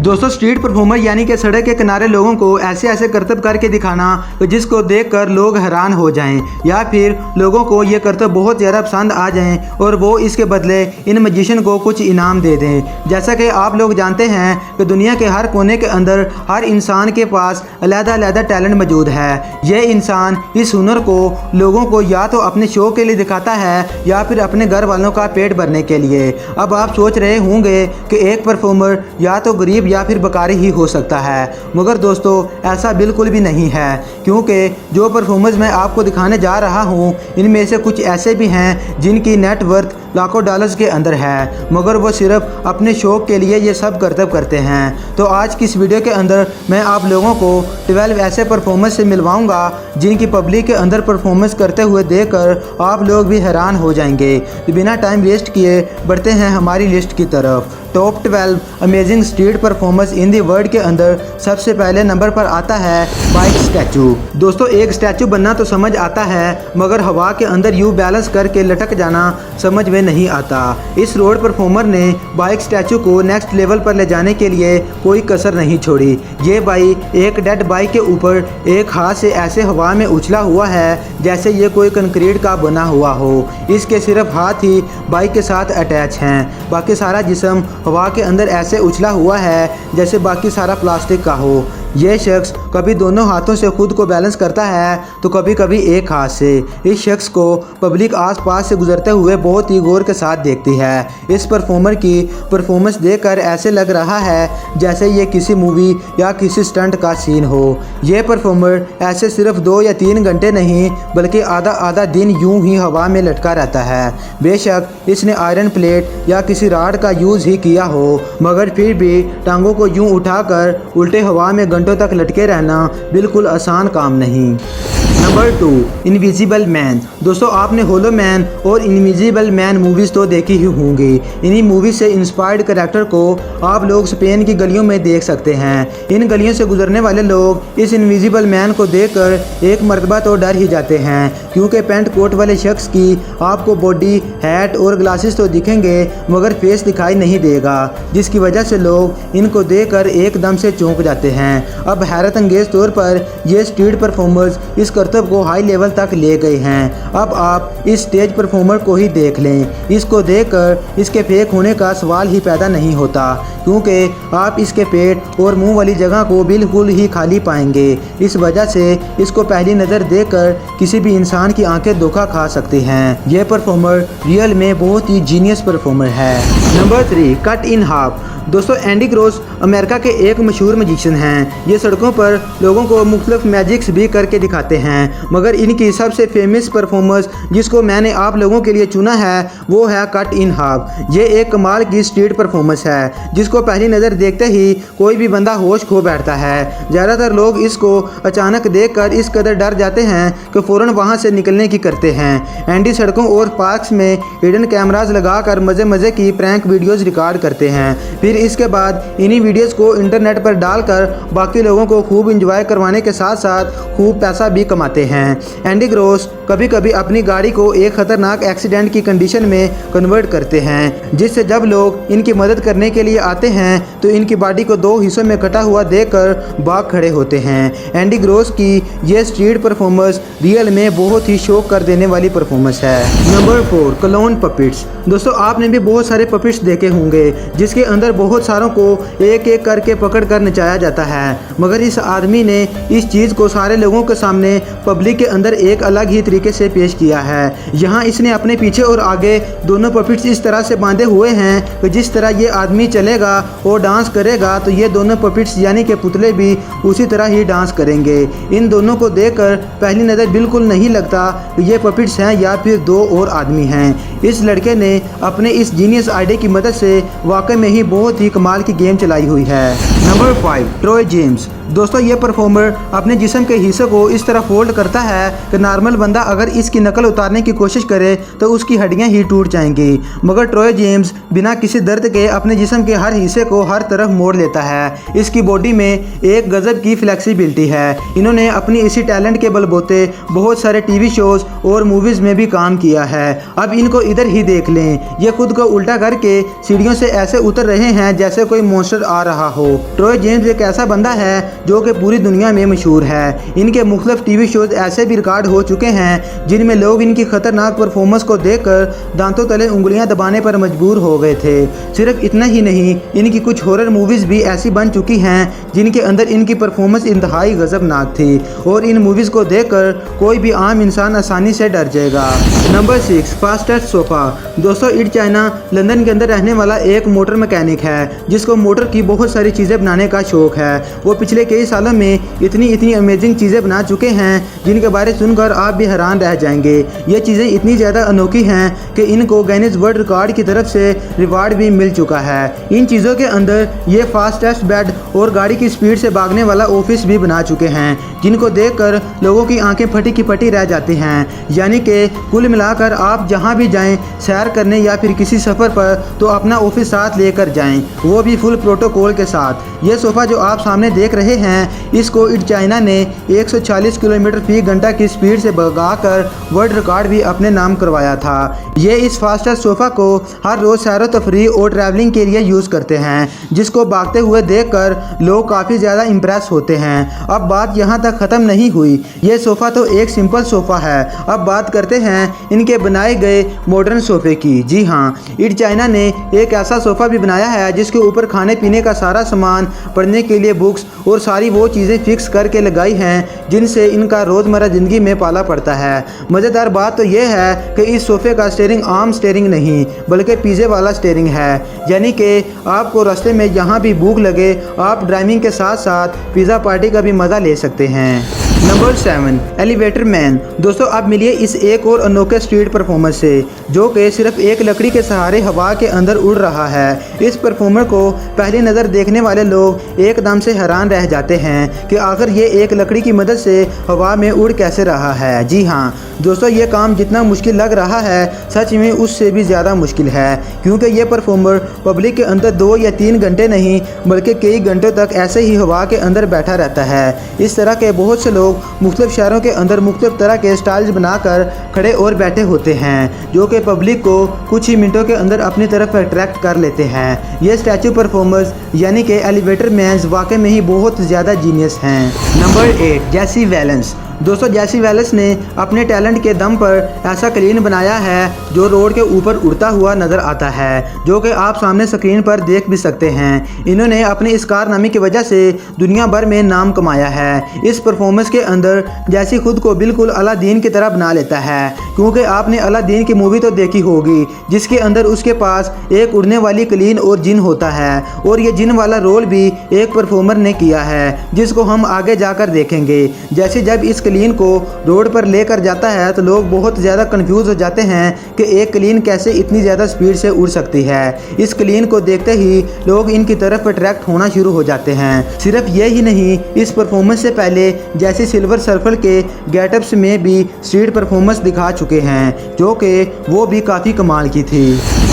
दोस्तों street performer यानी कि सड़क के किनारे लोगों को ऐसे ऐसे करतब करके दिखाना जिसको देखकर लोग हैरान हो जाएं या फिर लोगों को ये करतब बहुत ज़्यादा पसंद आ जाएं और वो इसके बदले इन मैजिशियन को कुछ इनाम दे दें। जैसा कि आप लोग जानते हैं कि दुनिया के हर कोने के अंदर हर इंसान के पास अलग-अलग टैलेंट मौजूद है। यह इंसान इस हुनर को लोगों को या तो अपने शो के लिए दिखाता है या फिर अपने घर वालों का पेट भरने के लिए। अब आप सोच रहे होंगे कि एक परफॉर्मर या तो गरीब या फिर बेकारी ही हो सकता है, मगर दोस्तों ऐसा बिल्कुल भी नहीं है, क्योंकि जो परफॉर्मेंस मैं आपको दिखाने जा रहा हूं इनमें से कुछ ऐसे भी हैं जिनकी नेटवर्थ लाखों डॉलर्स के अंदर है, मगर वो सिर्फ अपने शौक के लिए ये सब करतब करते हैं। तो आज की इस वीडियो के अंदर मैं आप लोगों को 12 ऐसे परफॉर्मेंस से मिलवाऊंगा जिनकी पब्लिक के अंदर परफॉर्मेंस करते हुए देखकर आप लोग भी हैरान हो जाएंगे। तो बिना टाइम वेस्ट किए बढ़ते हैं हमारी लिस्ट की तरफ। Top 12 amazing street performance in the world के अंदर सबसे पहले नंबर पर आता है बाइक स्टैचू। दोस्तों एक स्टैचू बनना तो समझ आता है, मगर हवा के अंदर यूँ बैलेंस करके लटक जाना समझ में नहीं आता। इस रोड परफॉर्मर ने बाइक स्टैचू को नेक्स्ट लेवल पर ले जाने के लिए कोई कसर नहीं छोड़ी। ये बाइक एक डेड बाइक के ऊपर एक हाथ से ऐसे हवा में उछला हुआ है जैसे ये कोई कंक्रीट का बना हुआ हो। इसके सिर्फ हाथ ही बाइक के साथ अटैच हैं, बाकी सारा जिस्म हवा के अंदर ऐसे उछला हुआ है जैसे बाकी सारा प्लास्टिक का हो। यह शख्स कभी दोनों हाथों से खुद को बैलेंस करता है तो कभी कभी एक हाथ से। इस शख्स को पब्लिक आसपास से गुजरते हुए बहुत ही गौर के साथ देखती है। इस परफॉर्मर की परफॉर्मेंस देखकर ऐसे लग रहा है जैसे ये किसी मूवी या किसी स्टंट का सीन हो। यह परफॉर्मर ऐसे सिर्फ 2 या 3 घंटे नहीं बल्कि आधा दिन यूं ही हवा में लटका रहता है। बेशक इसने आयरन प्लेट या किसी राड का यूज़ ही किया हो, मगर फिर भी टांगों को यूं उठाकर उल्टे हवा में घंटों तक लटके रहना बिल्कुल आसान काम नहीं। Number 2 invisible man. दोस्तों आपने होलो मैन और इनविजिबल मैन मूवीज़ तो देखी ही होंगी। इन्हीं मूवी से इंस्पायर्ड कैरेक्टर को आप लोग स्पेन की गलियों में देख सकते हैं। इन गलियों से गुजरने वाले लोग इस इनविजिबल मैन को देखकर एक मरतबा तो डर ही जाते हैं, क्योंकि पेंट कोट वाले शख्स की आपको बॉडी, हैट और ग्लासेस तो दिखेंगे मगर फेस दिखाई नहीं देगा, जिसकी वजह से लोग इनको देखकर एकदम से चौंक जाते हैं। अब हैरत अंगेज तौर पर ये स्ट्रीट परफॉर्मर्स इस करतब को हाई लेवल तक ले गए हैं। अब आप इस स्टेज परफॉर्मर को ही देख लें, इसको देखकर इसके फेक होने का सवाल ही पैदा नहीं होता, क्योंकि आप इसके पेट और मुंह वाली जगह को बिल्कुल ही खाली पाएंगे। इस वजह से इसको पहली नज़र देखकर किसी भी इंसान की आंखें धोखा खा सकती हैं। यह परफॉर्मर रियल में बहुत ही जीनियस परफॉर्मर है। Number 3 cut in half. दोस्तों एंडी ग्रोस अमेरिका के एक मशहूर मैजिशियन हैं। ये सड़कों पर लोगों को मुख्तलिफ मैजिक्स भी करके दिखाते हैं, मगर इनकी सबसे फेमस परफॉर्मेंस जिसको मैंने आप लोगों के लिए चुना है वो है कट इन हाफ। ये एक कमाल की स्ट्रीट परफॉर्मेंस है जिसको पहली नज़र देखते ही कोई भी बंदा होश खो बैठता है। ज़्यादातर लोग इसको अचानक देखकर इस कदर डर जाते हैं कि फ़ौरन वहाँ से निकलने की करते हैं। एंडी सड़कों और पार्क्स में हिडन कैमराज लगाकर मज़े की प्रैंक वीडियोज़ रिकॉर्ड करते हैं, फिर इसके बाद इन्हीं वीडियोस को इंटरनेट पर डालकर बाकी लोगों को खूब इंजॉय करवाने के साथ साथ खूब पैसा भी कमाते हैं। एंडी ग्रोस कभी कभी अपनी गाड़ी को एक खतरनाक एक्सीडेंट की कंडीशन में कन्वर्ट करते हैं, जिससे जब लोग इनकी मदद करने के लिए आते हैं तो इनकी बॉडी को 2 हिस्सों में कटा हुआ देखकर भाग खड़े होते हैं। एंडी ग्रोस की ये स्ट्रीट परफॉर्मेंस रियल में बहुत ही शौक कर देने वाली परफॉर्मेंस है। Number 4 clone puppets. दोस्तों आपने भी बहुत सारे पपिट्स देखे होंगे जिसके अंदर बहुत सारों को एक एक करके पकड़ कर नचाया जाता है, मगर इस आदमी ने इस चीज़ को सारे लोगों के सामने पब्लिक के अंदर एक अलग ही तरीके से पेश किया है। यहाँ इसने अपने पीछे और आगे दोनों पपिट्स इस तरह से बांधे हुए हैं कि जिस तरह ये आदमी चलेगा और डांस करेगा तो ये दोनों पपिट्स यानी कि पुतले भी उसी तरह ही डांस करेंगे। इन दोनों को देखकर पहली नज़र बिल्कुल नहीं लगता कि ये पपिट्स हैं या फिर 2 और आदमी हैं। इस लड़के ने अपने इस जीनियस आइडिया की मदद से वाकई में ही बहुत ही कमाल की गेम चलाई हुई है। Number 5 Troy James. दोस्तों ये परफॉर्मर अपने जिस्म के हिस्से को इस तरह फोल्ड करता है कि नॉर्मल बंदा अगर इसकी नकल उतारने की कोशिश करे तो उसकी हड्डियां ही टूट जाएंगी, मगर ट्रॉय जेम्स बिना किसी दर्द के अपने जिस्म के हर हिस्से को हर तरफ मोड़ लेता है। इसकी बॉडी में एक गजब की फ्लेक्सिबिलिटी है। इन्होंने अपनी इसी टैलेंट के बलबूते बहुत सारे टीवी शोज और मूवीज़ में भी काम किया है। अब इनको इधर ही देख लें, ये खुद को उल्टा करके सीढ़ियों से ऐसे उतर रहे हैं जैसे कोई मॉन्स्टर आ रहा हो। ट्रॉय जेम्स एक ऐसा बंदा है जो कि पूरी दुनिया में मशहूर है। इनके मुख्तलिफ टीवी शोज ऐसे भी रिकॉर्ड हो चुके हैं जिनमें लोग इनकी खतरनाक परफॉर्मेंस को देखकर दांतों तले उंगलियां दबाने पर मजबूर हो गए थे। सिर्फ इतना ही नहीं, इनकी कुछ हॉरर मूवीज भी ऐसी बन चुकी हैं जिनके अंदर इनकी परफॉर्मेंस इंतहाई गजबनाक थी और इन मूवीज को देखकर कोई भी आम इंसान आसानी से डर जाएगा। Number 6, fastest sofa. दोस्तों, इट चाइना लंदन के अंदर रहने वाला एक मोटर मैकेनिक है जिसको मोटर की बहुत सारी चीज़ें बनाने का शौक है। वो पिछले कई सालों में इतनी अमेजिंग चीज़ें बना चुके हैं जिनके बारे सुनकर आप भी हैरान रह जाएंगे। ये चीज़ें इतनी ज़्यादा अनोखी हैं कि इनको गिनीज वर्ल्ड रिकॉर्ड की तरफ से रिवार्ड भी मिल चुका है। इन चीज़ों के अंदर ये फास्टेस्ट बेड और गाड़ी की स्पीड से भागने वाला ऑफिस भी बना चुके हैं जिनको देखकर लोगों की आंखें फटी की फटी रह जाती हैं। यानी कि कुल मिलाकर आप जहां भी जाएं सैर करने या फिर किसी सफ़र पर तो अपना ऑफिस साथ लेकर जाएं, वो भी फुल प्रोटोकॉल के साथ। ये सोफ़ा जो आप सामने देख रहे हैं इसको इट चाइना ने 140 किलोमीटर फी घंटा की स्पीड से भगाकर वर्ल्ड रिकॉर्ड भी अपने नाम करवाया था। ये इस फास्टेस्ट सोफ़ा को हर रोज़ सैर व तफरीह और ट्रैवलिंग के लिए यूज़ करते हैं जिसको भागते हुए देखकर लोग काफ़ी ज़्यादा इम्प्रेस होते हैं। अब बात यहाँ तक ख़त्म नहीं हुई, ये सोफ़ा तो एक सिंपल सोफ़ा है। अब बात करते हैं इनके बनाए गए मॉडर्न सोफ़े की। जी हाँ, इट चाइना ने एक ऐसा सोफ़ा भी बनाया है जिसके ऊपर खाने पीने का सारा सामान, पढ़ने के लिए बुक्स और सारी वो चीज़ें फिक्स करके लगाई हैं जिनसे इनका रोज़मर्रा ज़िंदगी में पाला पड़ता है। मज़ेदार बात तो यह है कि इस सोफ़े का स्टीयरिंग आम स्टीयरिंग नहीं बल्कि पिज़्ज़े वाला स्टीयरिंग है, यानी कि आपको रास्ते में जहाँ भी भूख लगे आप ड्राइविंग के साथ साथ पिज़्ज़ा पार्टी का भी मज़ा ले सकते हैं। Number 7, elevator man. दोस्तों, अब मिलिए इस एक और अनोखे स्ट्रीट परफॉर्मर से जो कि सिर्फ एक लकड़ी के सहारे हवा के अंदर उड़ रहा है। इस परफॉर्मर को पहली नज़र देखने वाले लोग एकदम से हैरान रह जाते हैं कि आखिर ये एक लकड़ी की मदद से हवा में उड़ कैसे रहा है। जी हाँ दोस्तों, ये काम जितना मुश्किल लग रहा है सच में उससे भी ज़्यादा मुश्किल है, क्योंकि ये परफॉर्मर पब्लिक के अंदर 2 या 3 घंटे नहीं बल्कि कई घंटों तक ऐसे ही हवा के अंदर बैठा रहता है। इस तरह के बहुत से लोग मुख्तलिफ शहरों के अंदर मुख्तलिफ तरह के स्टाइल्स बनाकर खड़े और बैठे होते हैं जो कि पब्लिक को कुछ ही मिनटों के अंदर अपनी तरफ अट्रैक्ट कर लेते हैं। ये स्टैचू परफॉर्मर्स यानी कि एलिवेटर मैन्स वाकई में ही बहुत ज़्यादा जीनियस हैं। नंबर 8, जेसी वेलेंस। दोस्तों, जेसी वेलेंस ने अपने टैलेंट के दम पर ऐसा क्लीन बनाया है जो रोड के ऊपर उड़ता हुआ नज़र आता है, जो कि आप सामने स्क्रीन पर देख भी सकते हैं। इन्होंने अपनी इस कारनामे की वजह से दुनिया भर में नाम कमाया है। इस परफॉर्मेंस के अंदर जैसी खुद को बिल्कुल अलादीन की तरह बना लेता है, क्योंकि आपने अलादीन की मूवी तो देखी होगी जिसके अंदर उसके पास एक उड़ने वाली क्लीन और जिन होता है, और ये जिन वाला रोल भी एक परफॉर्मर ने किया है जिसको हम आगे जाकर देखेंगे। जैसे जब इस क्लीन को रोड पर लेकर जाता है तो लोग बहुत ज़्यादा कंफ्यूज हो जाते हैं कि एक क्लीन कैसे इतनी ज़्यादा स्पीड से उड़ सकती है। इस क्लीन को देखते ही लोग इनकी तरफ अट्रैक्ट होना शुरू हो जाते हैं। सिर्फ ये ही नहीं, इस परफॉर्मेंस से पहले जैसे सिल्वर सर्फल के गेटअप्स में भी स्ट्रीट परफॉर्मेंस दिखा चुके हैं जो कि वो भी काफ़ी कमाल की थी।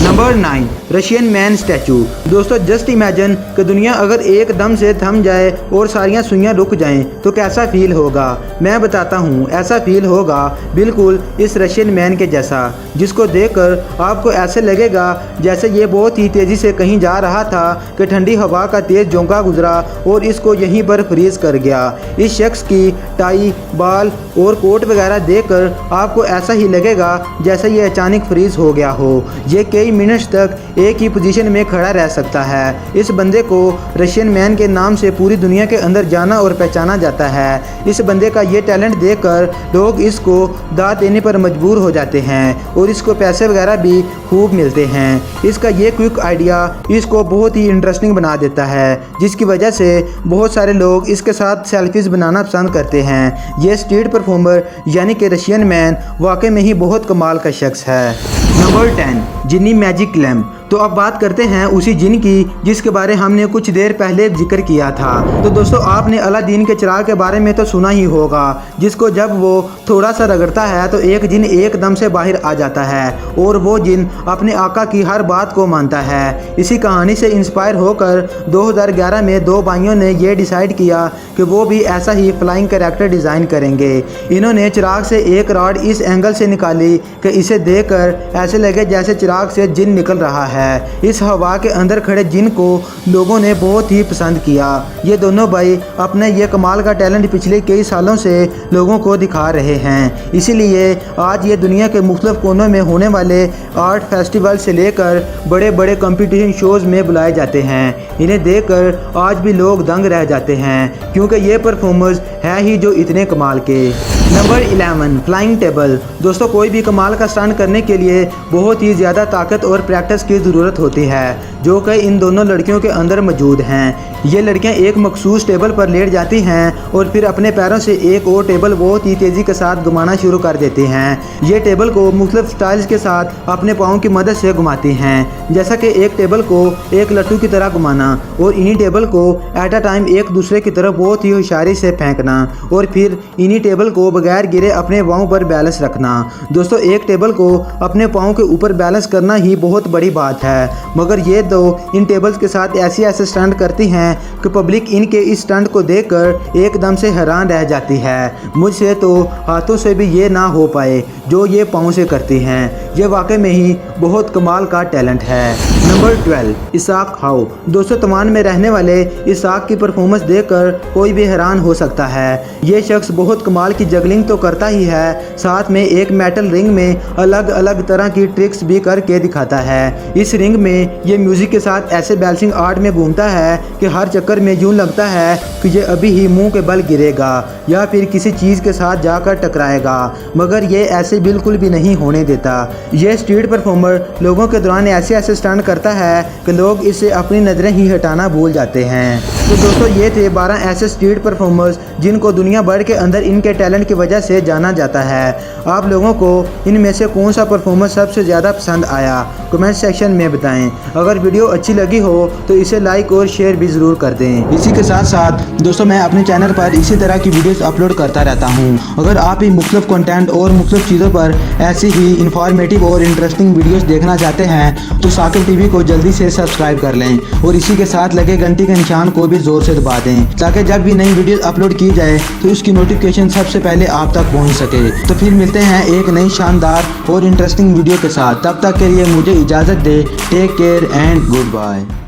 Number 9, Russian man statue. दोस्तों, जस्ट इमेजिन कि दुनिया अगर एकदम से थम जाए और सारियां सुइयां रुक जाएं तो कैसा फील होगा। मैं बताता हूँ, ऐसा फील होगा बिल्कुल इस रशियन मैन के जैसा, जिसको देखकर आपको ऐसे लगेगा जैसे ये बहुत ही तेज़ी से कहीं जा रहा था कि ठंडी हवा का तेज़ झोंका गुजरा और इसको यहीं पर फ्रीज कर गया। इस शख्स की टाई, बाल और कोट वगैरह देखकर आपको ऐसा ही लगेगा जैसे ये अचानक फ्रीज हो गया हो। ये कई मिनट्स तक एक ही पोजीशन में खड़ा रह सकता है। इस बंदे को रशियन मैन के नाम से पूरी दुनिया के अंदर जाना और पहचाना जाता है। इस बंदे का ये टैलेंट देखकर लोग इसको दाद देने पर मजबूर हो जाते हैं और इसको पैसे वगैरह भी खूब मिलते हैं। इसका ये क्विक आइडिया इसको बहुत ही इंटरेस्टिंग बना देता है, जिसकी वजह से बहुत सारे लोग इसके साथ सेल्फीज बनाना पसंद करते हैं। ये स्ट्रीट परफॉर्मर यानी कि रशियन मैन वाकई में ही बहुत कमाल का शख्स है। नंबर 10, जिनी मैजिक लैम्प। तो अब बात करते हैं उसी जिन की जिसके बारे हमने कुछ देर पहले जिक्र किया था। तो दोस्तों, आपने अलादीन के चिराग के बारे में तो सुना ही होगा, जिसको जब वो थोड़ा सा रगड़ता है तो एक जिन एकदम से बाहर आ जाता है और वो जिन अपने आका की हर बात को मानता है। इसी कहानी से इंस्पायर होकर 2011 में 2 भाइयों ने ये डिसाइड किया कि वो भी ऐसा ही फ्लाइंग कैरेक्टर डिज़ाइन करेंगे। इन्होंने चिराग से एक रॉड इस एंगल से निकाली कि इसे देखकर ऐसे लगे जैसे चिराग से जिन निकल रहा है। इस हवा के अंदर खड़े जिन को लोगों ने बहुत ही पसंद किया। ये दोनों भाई अपने ये कमाल का टैलेंट पिछले कई सालों से लोगों को दिखा रहे हैं। इसीलिए आज ये दुनिया के मुख्तलिफ कोनों में होने वाले आर्ट फेस्टिवल से लेकर बड़े बड़े कंपटीशन शोज़ में बुलाए जाते हैं। इन्हें देखकर आज भी लोग दंग रह जाते हैं, क्योंकि ये परफॉर्मर्स हैं ही जो इतने कमाल के। Number 11 flying table. दोस्तों, कोई भी कमाल का स्टंट करने के लिए बहुत ही ज़्यादा ताकत और प्रैक्टिस की ज़रूरत होती है, जो कि इन दोनों लड़कियों के अंदर मौजूद हैं। ये लड़कियां एक मखसूस टेबल पर लेट जाती हैं और फिर अपने पैरों से एक और टेबल बहुत ही तेज़ी के साथ घुमाना शुरू कर देती हैं। ये टेबल को मुख्तलिफ स्टाइल्स के साथ अपने पाँव की मदद से घुमाती हैं, जैसा कि एक टेबल को एक लट्टू की तरह घुमाना और इन्हीं टेबल को एट अ टाइम एक दूसरे की तरफ बहुत ही होशियारी से फेंकना और फिर इन्हीं टेबल को बगैर गिरे अपने पाँव पर बैलेंस रखना। दोस्तों, एक टेबल को अपने पाँव के ऊपर बैलेंस करना ही बहुत बड़ी बात है, मगर ये दो इन टेबल्स के साथ ऐसे स्टंट करती हैं कि पब्लिक इनके इस स्टंट को देखकर एकदम से हैरान रह जाती है। मुझसे तो हाथों से भी ये ना हो पाए जो ये पाँव से करती हैं। ये वाकई में ही बहुत कमाल का टैलेंट है। नंबर 12 इसाक हाउ। दोस्तों, तवान में रहने वाले इसाक की परफॉर्मेंस देखकर कोई भी हैरान हो सकता है। ये शख्स बहुत कमाल की जगलिंग तो करता ही है, साथ में एक मेटल रिंग में अलग अलग तरह की ट्रिक्स भी करके दिखाता है। इस रिंग में ये म्यूजिक के साथ ऐसे बैलेंसिंग आर्ट में घूमता है कि हर चक्कर में यूँ लगता है कि ये अभी ही मुंह के बल गिरेगा या फिर किसी चीज़ के साथ जाकर टकराएगा, मगर ये ऐसे बिल्कुल भी नहीं होने देता। ये स्ट्रीट परफॉर्मर लोगों के दौरान ऐसे स्टंट करता है कि लोग इससे अपनी नज़रें ही हटाना भूल जाते हैं। तो दोस्तों, ये थे 12 ऐसे स्ट्रीट परफॉर्मर्स जिनको दुनिया भर के अंदर इनके टैलेंट की वजह से जाना जाता है। आप लोगों को इनमें से कौन सा परफॉर्मेंस सबसे ज़्यादा पसंद आया, कमेंट सेक्शन में बताएं। अगर वीडियो अच्छी लगी हो तो इसे लाइक और शेयर भी ज़रूर कर दें। इसी के साथ साथ दोस्तों, मैं अपने चैनल पर इसी तरह की वीडियोस अपलोड करता रहता हूं। अगर आप भी मुख्तलिफ कंटेंट और मुख्तलिफ चीज़ों पर ऐसी ही इंफॉर्मेटिव और इंटरेस्टिंग वीडियोस देखना चाहते हैं तो साकिब टीवी को जल्दी से सब्सक्राइब कर लें और इसी के साथ लगे घंटी के निशान को भी ज़ोर से दबा दें, ताकि जब भी नई वीडियो अपलोड की जाए तो इसकी नोटिफिकेशन सबसे पहले आप तक पहुँच सके। तो फिर मिलते हैं एक नई शानदार और इंटरेस्टिंग वीडियो के साथ। तब तक के लिए मुझे इजाज़त दे। Take care and good bye.